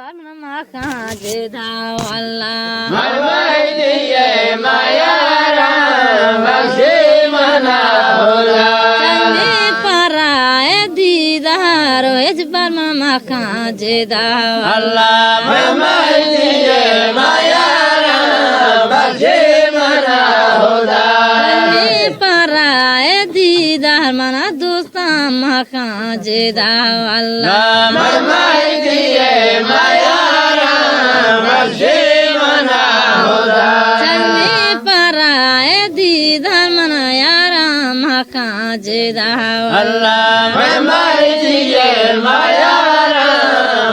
barna maka jeda Allah marmaidiye mayara bashimana hola chandi para edidar ejbarna maka jeda Allah marmaidiye mayara bashimana hola chandi para edidar mana dosta maka jeda Allah marmaidiye mayara bashimana hola chandi para edidar mana yara maka jeda Allah marmaidiye mayara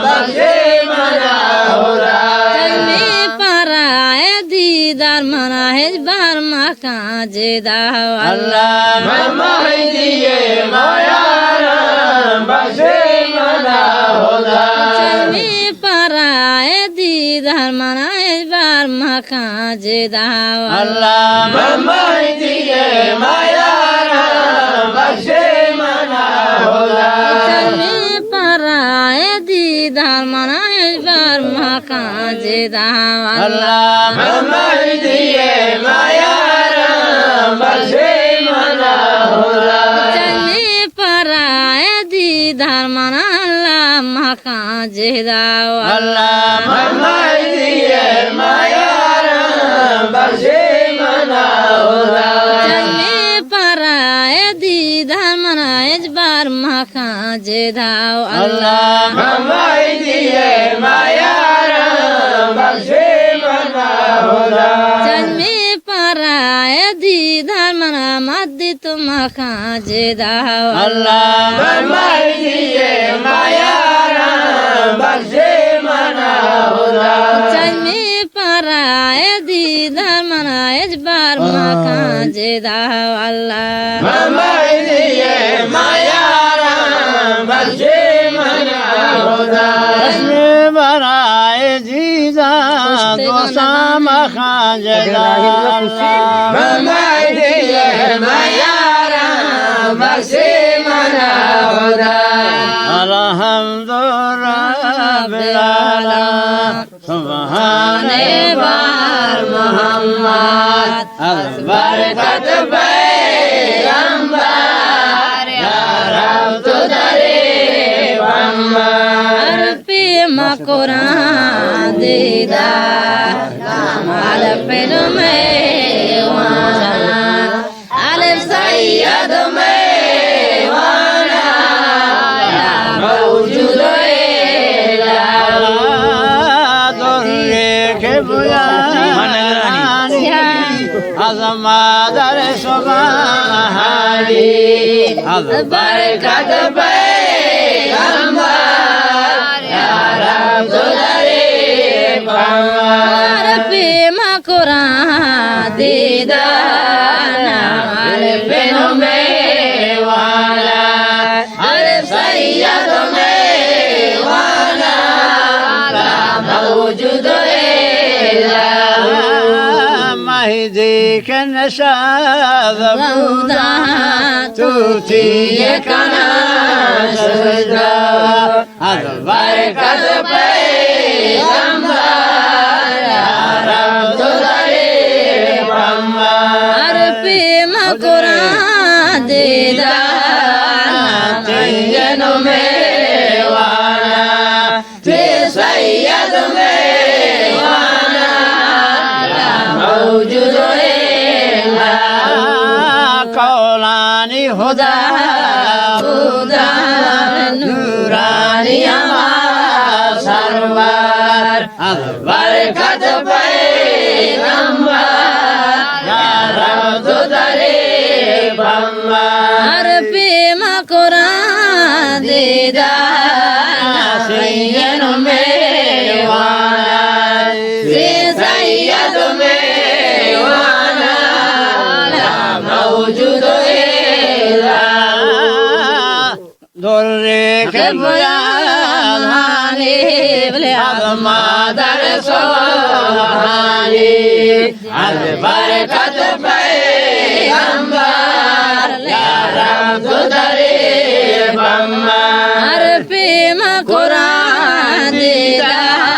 bashimana hola chandi para edidar mana hejbar maka jeda Allah marmaidiye mayara bashimana hola chandi para edidar mana hejbar maka jeda Allah marmaidiye mayara bashimana hola chandi para edidar mana hejbar maka jeda Allah marmaidiye mayara bashimana hola chandi para edidar mana Allah maka jeda Allah marmaidiye mayara bashimana hola chandi para edidar mana hejbar maka jeda Allah marmaidiye mayara bashimana hola chandi para edidar mana madditu maka jeda Allah marmaidiye mayara bashimana hola chandi para edidar mana hejbar maka jeda Allah marmaidiye mayara bashimana hola baraye jiza dosama khanjada marmaidiye mayara bashimana hola alhamdulillah bilala subhane bar muhammad azbarakat baygambar ya rab tudare muhammad arfi ma Quran didar kamal pinu mein wana alif sayyid mein wana ya mawjud azmadar subhani azbarakat baygambar ya rab tudare muhammad arfi ma Quran didar kamal pinu mein wana alif sayyid mein wana la mawjud mahdi kan shadh buda tuti kana sajda azbarakat baygambar ya rab tudare muhammad arfi ma Quran didar tiyanu mein wana ti sayyid mein wana la mawjud قولانی خدا خدا نورانی اما سرور از برکت پیغمبر یا رب تو داری بمبر عرفی ما قرآن دیدار نسین میوانا سی سید میوانا لا موجود درے کے بیانی از مادر سوحانی از برکت پیغمبر یا رب تو دری بمبر عرفی ما قرآن دیدار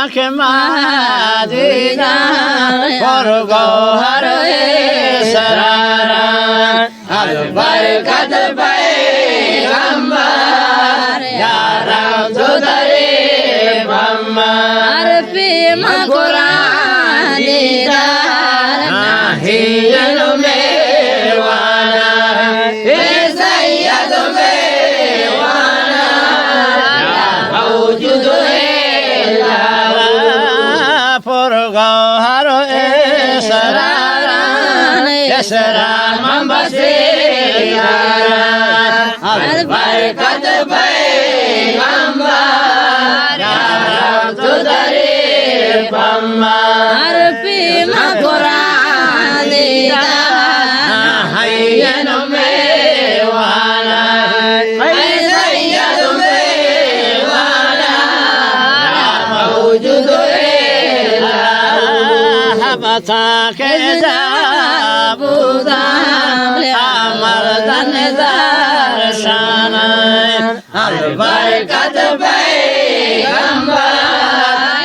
که مدینه پرگوهر اسرار از برکت پیغمبر یارم تو داری بمار پیما قرآن دیدار ناهین میوانا سید میوانا موجود پرگوهر و اسراران اسرار من بسیاران از برکت پیغمبر یارم تو داری بمار پیما قرآن دیدار حین و میوانا سید میوانا موجود بتا که بودم مردن درشانه البرکت پیغمبر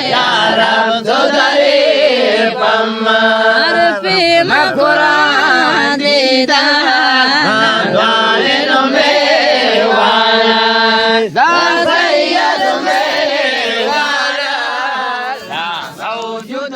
یارم تو داری بمار پیما قرآن دیدار دوالین و میوانا سید میوانا موجود